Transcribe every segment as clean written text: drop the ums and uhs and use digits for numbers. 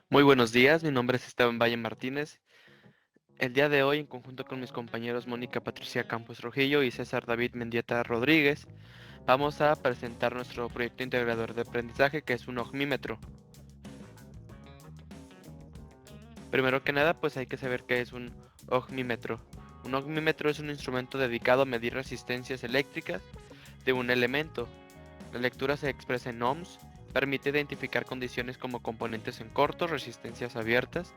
Muy buenos días, mi nombre es Esteban Valle Martínez. El día de hoy, en conjunto con mis compañeros Mónica Patricia Campos Trujillo y César David Mendieta Rodríguez, vamos a presentar nuestro proyecto integrador de aprendizaje que es un ohmímetro. Primero que nada, pues hay que saber qué es un ohmímetro. Un ohmímetro es un instrumento dedicado a medir resistencias eléctricas de un elemento. La lectura se expresa en ohms, permite identificar condiciones como componentes en corto, resistencias abiertas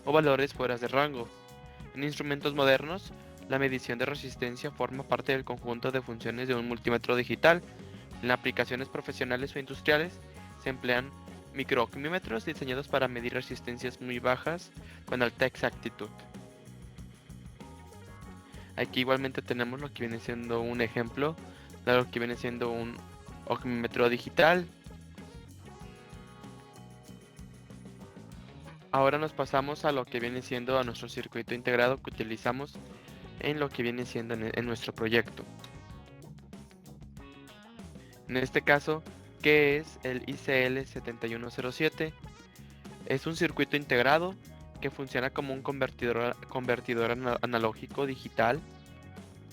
o valores fuera de rango. En instrumentos modernos, la medición de resistencia forma parte del conjunto de funciones de un multímetro digital. En aplicaciones profesionales o industriales, se emplean microohmímetros diseñados para medir resistencias muy bajas con alta exactitud. Aquí igualmente tenemos lo que viene siendo un ejemplo de lo que viene siendo un ohmímetro digital. Ahora nos pasamos a lo que viene siendo a nuestro circuito integrado que utilizamos en lo que viene siendo en nuestro proyecto. En este caso, ¿qué es el ICL7107? Es un circuito integrado que funciona como un convertidor analógico digital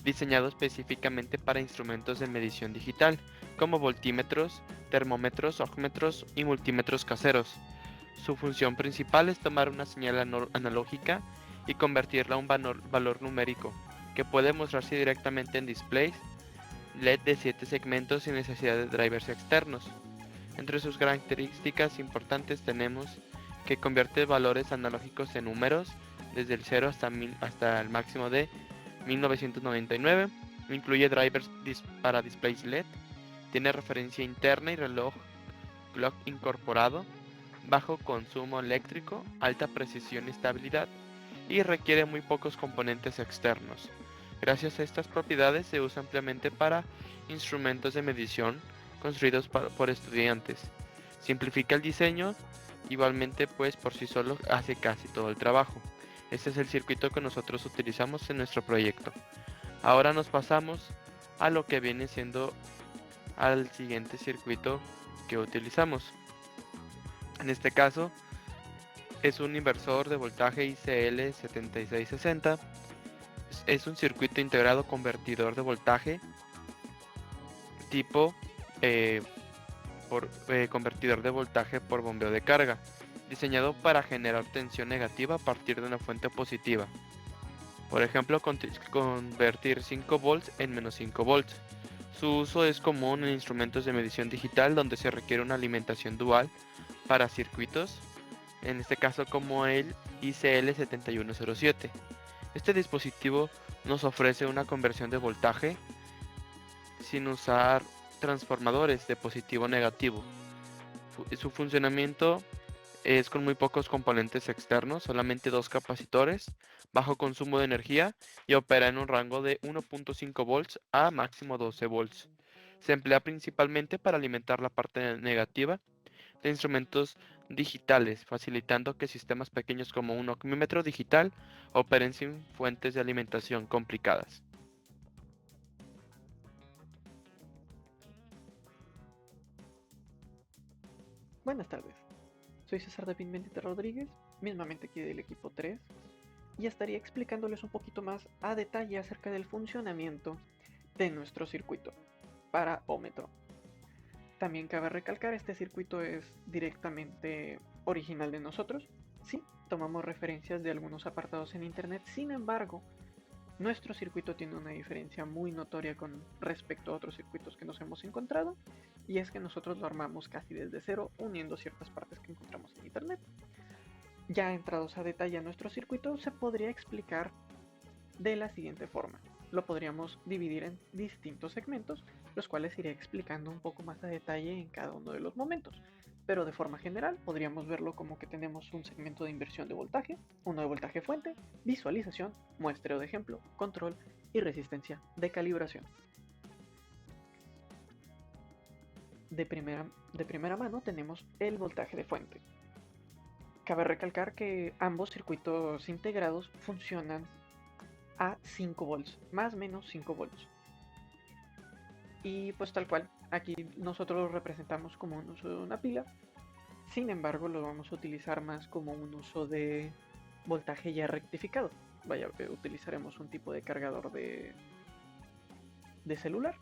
diseñado específicamente para instrumentos de medición digital, como voltímetros, termómetros, ohmmetros y multímetros caseros. Su función principal es tomar una señal analógica y convertirla a un valor numérico, que puede mostrarse directamente en displays LED de 7 segmentos sin necesidad de drivers externos. Entre sus características importantes tenemos que convierte valores analógicos en números desde el 0 hasta el máximo de 1999. Incluye drivers para displays LED. Tiene referencia interna y reloj clock incorporado. Bajo consumo eléctrico, alta precisión y estabilidad. Y requiere muy pocos componentes externos. Gracias a estas propiedades se usa ampliamente para instrumentos de medición construidos por estudiantes. Simplifica el diseño, igualmente pues por sí solo hace casi todo el trabajo. Este es el circuito que nosotros utilizamos en nuestro proyecto. Ahora nos pasamos a lo que viene siendo al siguiente circuito que utilizamos. En este caso es un inversor de voltaje ICL7660. Es un circuito integrado convertidor de voltaje tipo eh, convertidor de voltaje por bombeo de carga, diseñado para generar tensión negativa a partir de una fuente positiva. Por ejemplo, convertir 5 volts en menos 5 volts. Su uso es común en instrumentos de medición digital donde se requiere una alimentación dual para circuitos, en este caso como el ICL7107. Este dispositivo nos ofrece una conversión de voltaje sin usar transformadores de positivo a negativo. Su funcionamiento es con muy pocos componentes externos, solamente dos capacitores, bajo consumo de energía y opera en un rango de 1.5 volts a máximo 12 volts. Se emplea principalmente para alimentar la parte negativa de instrumentos digitales, facilitando que sistemas pequeños como un ohmímetro digital operen sin fuentes de alimentación complicadas. Buenas tardes, soy César David Mendieta Rodríguez, mismamente aquí del equipo 3, y estaría explicándoles un poquito más a detalle acerca del funcionamiento de nuestro circuito para ómetro. También cabe recalcar, este circuito es directamente original de nosotros. Sí, tomamos referencias de algunos apartados en internet, sin embargo, nuestro circuito tiene una diferencia muy notoria con respecto a otros circuitos que nos hemos encontrado, y es que nosotros lo armamos casi desde cero uniendo ciertas partes que encontramos en internet. Ya entrados a detalle a nuestro circuito, se podría explicar de la siguiente forma. Lo podríamos dividir en distintos segmentos, los cuales iré explicando un poco más a detalle en cada uno de los momentos. Pero de forma general podríamos verlo como que tenemos un segmento de inversión de voltaje, uno de voltaje fuente, visualización, muestreo de ejemplo, control y resistencia de calibración. De primera mano tenemos el voltaje de fuente. Cabe recalcar que ambos circuitos integrados funcionan a 5 volts, más o menos 5 volts. Y pues tal cual, aquí nosotros lo representamos como un uso de una pila. Sin embargo, lo vamos a utilizar más como un uso de voltaje ya rectificado. Vaya, utilizaremos un tipo de cargador de celular,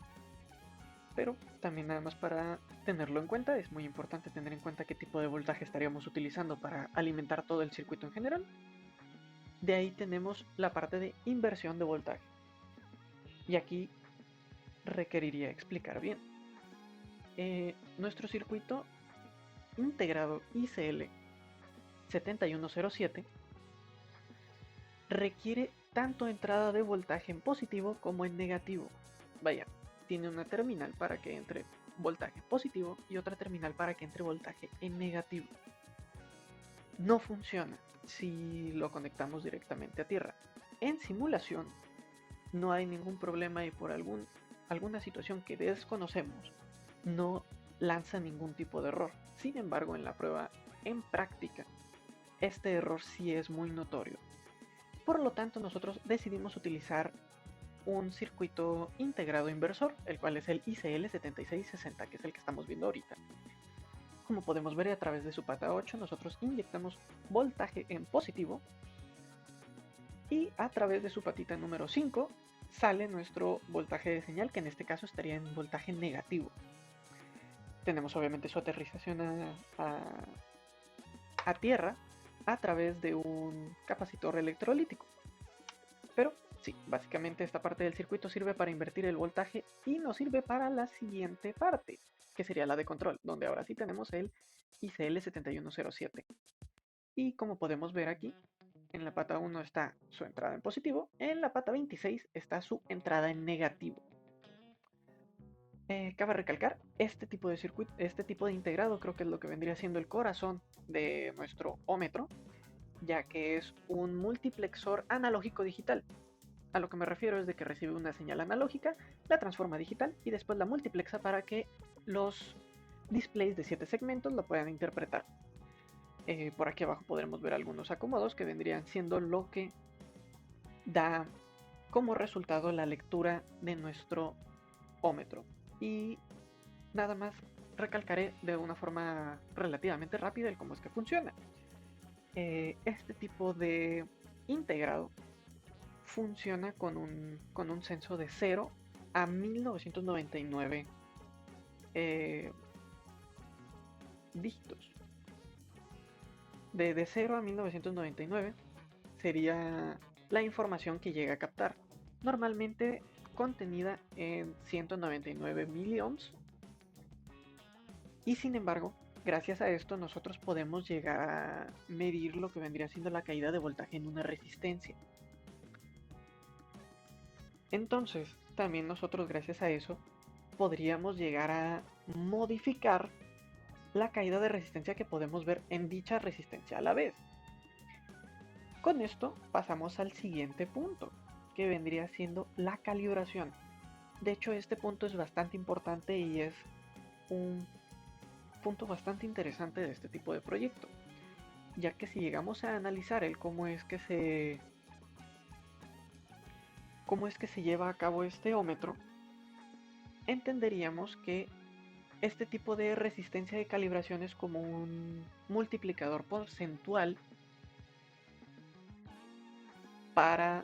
pero también nada más para tenerlo en cuenta, es muy importante tener en cuenta qué tipo de voltaje estaríamos utilizando para alimentar todo el circuito en general. De ahí tenemos la parte de inversión de voltaje. Y aquí requeriría explicar bien. Nuestro circuito integrado ICL 7107 requiere tanto entrada de voltaje en positivo como en negativo. Vaya, tiene una terminal para que entre voltaje positivo y otra terminal para que entre voltaje en negativo. No funciona si lo conectamos directamente a tierra. En simulación no hay ningún problema y por alguna situación que desconocemos no lanza ningún tipo de error. Sin embargo, en la prueba en práctica, este error sí es muy notorio. Por lo tanto, nosotros decidimos utilizar un circuito integrado inversor, el cual es el ICL7660, que es el que estamos viendo ahorita. Como podemos ver a través de su pata 8, nosotros inyectamos voltaje en positivo y a través de su patita número 5 sale nuestro voltaje de señal, que en este caso estaría en voltaje negativo. Tenemos obviamente su aterrización a tierra a través de un capacitor electrolítico. Pero sí, básicamente esta parte del circuito sirve para invertir el voltaje y nos sirve para la siguiente parte, que sería la de control, donde ahora sí tenemos el ICL7107. Y como podemos ver aquí, en la pata 1 está su entrada en positivo, en la pata 26 está su entrada en negativo. Cabe recalcar, este tipo de circuito, este tipo de integrado creo que es lo que vendría siendo el corazón de nuestro ómetro, ya que es un multiplexor analógico digital. A lo que me refiero es de que recibe una señal analógica, la transforma a digital y después la multiplexa para que los displays de 7 segmentos lo puedan interpretar. Por aquí abajo podremos ver algunos acomodos que vendrían siendo lo que da como resultado la lectura de nuestro ómetro. Y nada más recalcaré de una forma relativamente rápida el cómo es que funciona. Este tipo de integrado funciona con un censo de 0 a 1999 dígitos. De 0 a 1999 sería la información que llega a captar, normalmente contenida en 199 miliohms, y sin embargo, gracias a esto nosotros podemos llegar a medir lo que vendría siendo la caída de voltaje en una resistencia. Entonces, también nosotros gracias a eso podríamos llegar a modificar la caída de resistencia que podemos ver en dicha resistencia a la vez. Con esto pasamos al siguiente punto, que vendría siendo la calibración. De hecho, este punto es bastante importante y es un punto bastante interesante de este tipo de proyecto, ya que si llegamos a analizar el cómo es que se lleva a cabo este ómetro, entenderíamos que este tipo de resistencia de calibración es como un multiplicador porcentual para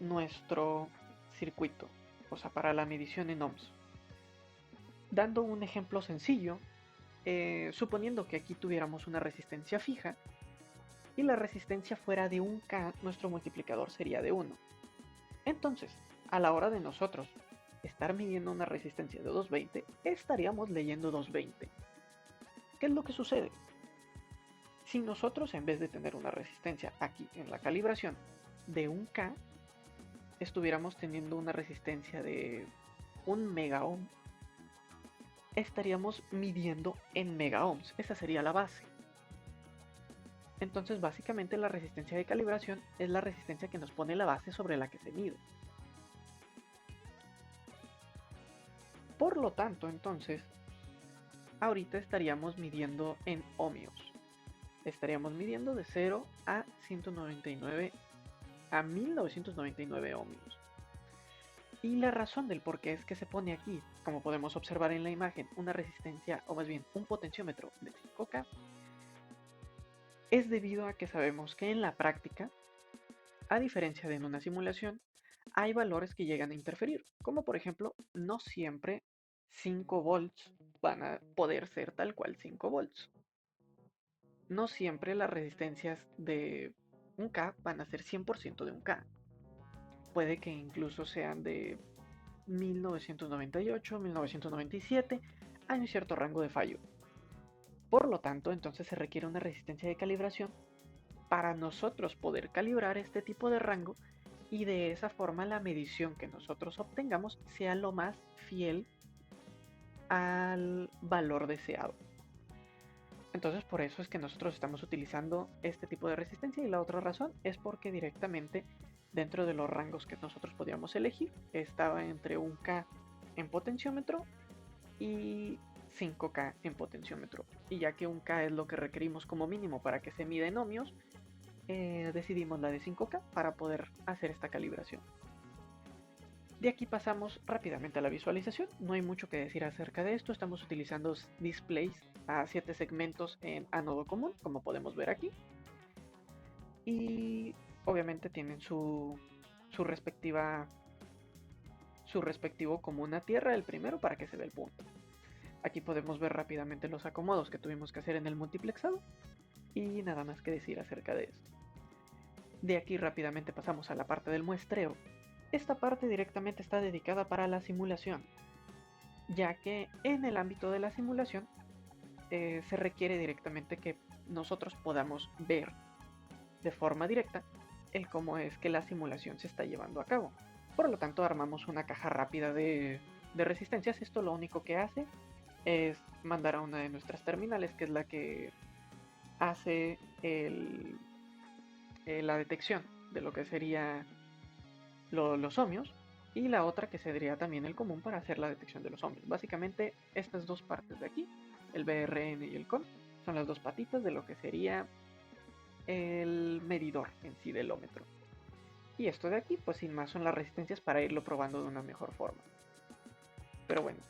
nuestro circuito, o sea, para la medición en ohms. Dando un ejemplo sencillo, suponiendo que aquí tuviéramos una resistencia fija y la resistencia fuera de 1K, nuestro multiplicador sería de 1. Entonces, a la hora de nosotros estar midiendo una resistencia de 220, estaríamos leyendo 220. ¿Qué es lo que sucede? Si nosotros, en vez de tener una resistencia aquí en la calibración de 1K, estuviéramos teniendo una resistencia de 1 megaohm, estaríamos midiendo en megaohms. Esa sería la base. Entonces, básicamente la resistencia de calibración es la resistencia que nos pone la base sobre la que se mide. Por lo tanto, entonces, ahorita estaríamos midiendo en ohmios. Estaríamos midiendo de 0 a 199 a 1999 ohmios. Y la razón del por qué es que se pone aquí, como podemos observar en la imagen, una resistencia, o más bien un potenciómetro de 5K, es debido a que sabemos que en la práctica, a diferencia de en una simulación, hay valores que llegan a interferir, como por ejemplo, no siempre 5 volts van a poder ser tal cual 5 volts. No siempre las resistencias de un K van a ser 100% de un K. Puede que incluso sean de 1998, 1997, hay un cierto rango de fallo. Por lo tanto, entonces se requiere una resistencia de calibración para nosotros poder calibrar este tipo de rango y de esa forma la medición que nosotros obtengamos sea lo más fiel al valor deseado. Entonces por eso es que nosotros estamos utilizando este tipo de resistencia, y la otra razón es porque directamente dentro de los rangos que nosotros podíamos elegir estaba entre 1K en potenciómetro y 5K en potenciómetro. Y ya que 1K es lo que requerimos como mínimo para que se mida en ohmios, decidimos la de 5K para poder hacer esta calibración. De aquí pasamos rápidamente a la visualización. No hay mucho que decir acerca de esto. Estamos utilizando displays a 7 segmentos en ánodo común, como podemos ver aquí. Y obviamente tienen su respectivo común a tierra, el primero, para que se vea el punto. Aquí podemos ver rápidamente los acomodos que tuvimos que hacer en el multiplexado. Y nada más que decir acerca de esto. De aquí rápidamente pasamos a la parte del muestreo. Esta parte directamente está dedicada para la simulación, ya que en el ámbito de la simulación se requiere directamente que nosotros podamos ver de forma directa el cómo es que la simulación se está llevando a cabo. Por lo tanto, armamos una caja rápida de resistencias. Esto lo único que hace es mandar a una de nuestras terminales, que es la que hace la detección de lo que sería los ohmios, y la otra que sería también el común para hacer la detección de los ohmios. Básicamente estas dos partes de aquí, el BRN y el COM, son las dos patitas de lo que sería el medidor en sí del ómetro. Y esto de aquí, pues sin más, son las resistencias para irlo probando de una mejor forma. Pero bueno.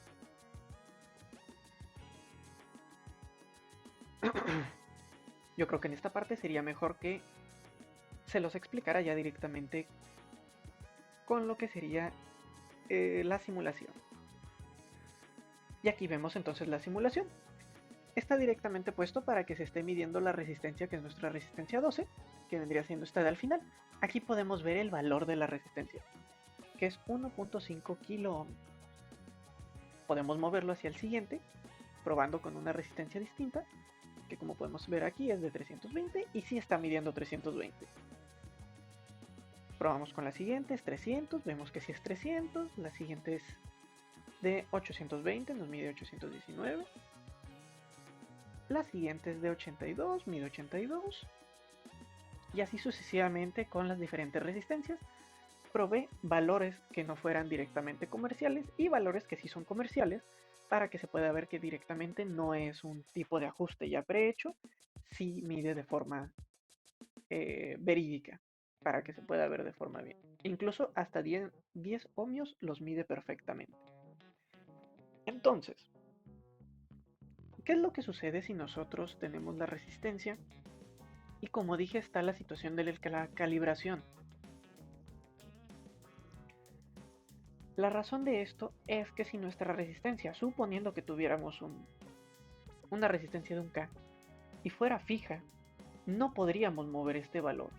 Yo creo que en esta parte sería mejor que se los explicara ya directamente con lo que sería la simulación. Y aquí vemos entonces la simulación. Está directamente puesto para que se esté midiendo la resistencia, que es nuestra resistencia 12, que vendría siendo esta de al final. Aquí podemos ver el valor de la resistencia, que es 1.5 kilo ohm. Podemos moverlo hacia el siguiente, probando con una resistencia distinta, que como podemos ver aquí es de 320 y sí está midiendo 320. Probamos con la siguiente, es 300, vemos que sí es 300, la siguiente es de 820, nos mide 819. La siguiente es de 82, mide 82. Y así sucesivamente con las diferentes resistencias. Probé valores que no fueran directamente comerciales y valores que sí son comerciales, para que se pueda ver que directamente no es un tipo de ajuste ya prehecho, sí mide de forma verídica, para que se pueda ver de forma bien. Incluso hasta 10 ohmios los mide perfectamente. Entonces, ¿qué es lo que sucede si nosotros tenemos la resistencia? Y como dije, está la situación de la calibración. La razón de esto es que si nuestra resistencia, suponiendo que tuviéramos una resistencia de 1K y fuera fija, no podríamos mover este valor.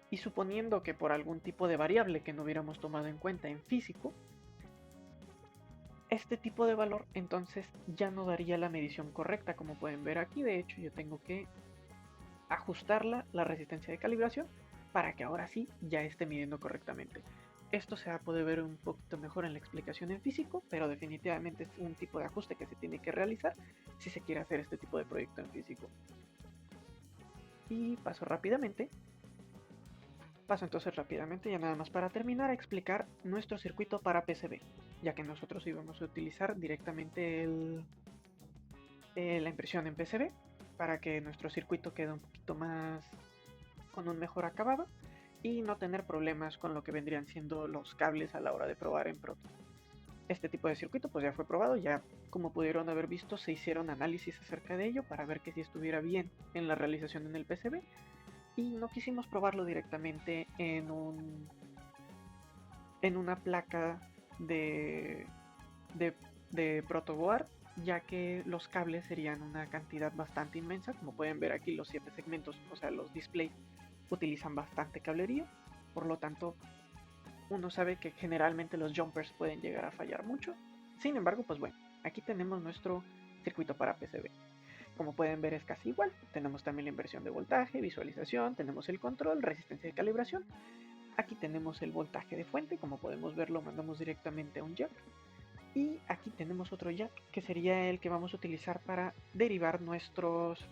Y suponiendo que por algún tipo de variable que no hubiéramos tomado en cuenta en físico, este tipo de valor entonces ya no daría la medición correcta, como pueden ver aquí. De hecho, yo tengo que ajustarla, la resistencia de calibración, para que ahora sí ya esté midiendo correctamente. Esto se va a poder ver un poquito mejor en la explicación en físico, pero definitivamente es un tipo de ajuste que se tiene que realizar si se quiere hacer este tipo de proyecto en físico. Y paso entonces rápidamente, ya nada más para terminar, a explicar nuestro circuito para PCB, ya que nosotros íbamos a utilizar directamente la impresión en PCB para que nuestro circuito quede un poquito más con un mejor acabado y no tener problemas con lo que vendrían siendo los cables a la hora de probar en Proto. Este tipo de circuito pues ya fue probado, ya como pudieron haber visto se hicieron análisis acerca de ello para ver que si estuviera bien en la realización en el PCB, y no quisimos probarlo directamente en una placa de protoboard, ya que los cables serían una cantidad bastante inmensa. Como pueden ver aquí, los 7 segmentos, o sea los displays, utilizan bastante cablería, por lo tanto uno sabe que generalmente los jumpers pueden llegar a fallar mucho. Sin embargo, pues bueno, aquí tenemos nuestro circuito para PCB. Como pueden ver es casi igual, tenemos también la inversión de voltaje, visualización, tenemos el control, resistencia de calibración. Aquí tenemos el voltaje de fuente, como podemos ver lo mandamos directamente a un jack. Y aquí tenemos otro jack que sería el que vamos a utilizar para derivar nuestros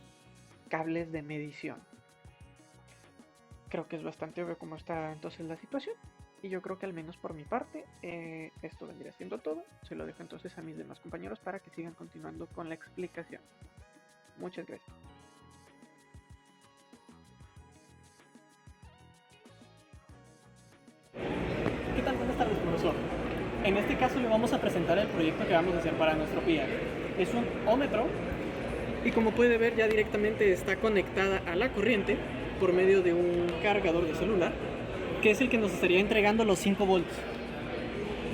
cables de medición. Creo que es bastante obvio cómo está entonces la situación. Y yo creo que al menos por mi parte, esto vendría siendo todo. Se lo dejo entonces a mis demás compañeros para que sigan continuando con la explicación. Muchas gracias. ¿Qué tal? Buenas tardes, profesor. En este caso le vamos a presentar el proyecto que vamos a hacer para nuestro PIA. Es un ómetro y como puede ver ya directamente está conectada a la corriente por medio de un cargador de celular, que es el que nos estaría entregando los 5 volts.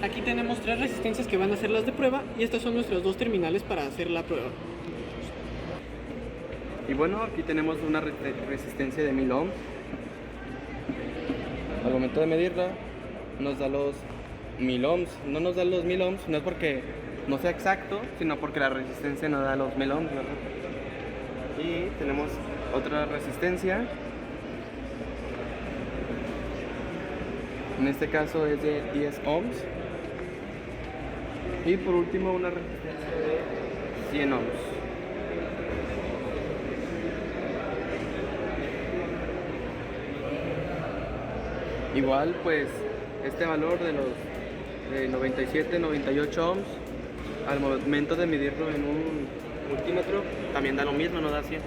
Aquí tenemos 3 resistencias que van a ser las de prueba y estas son nuestras 2 terminales para hacer la prueba. Y bueno, aquí tenemos una resistencia de 1000 ohms. Al momento de medirla, nos da los 1000 ohms. No nos da los 1000 ohms, no es porque no sea exacto, sino porque la resistencia no da los 1000 ohms, ¿verdad? Y tenemos otra resistencia. En este caso es de 10 ohms. Y por último una resistencia de 100 ohms. Igual pues este valor de los 97, 98 ohms, al momento de medirlo en un multímetro también da lo mismo, no da 100.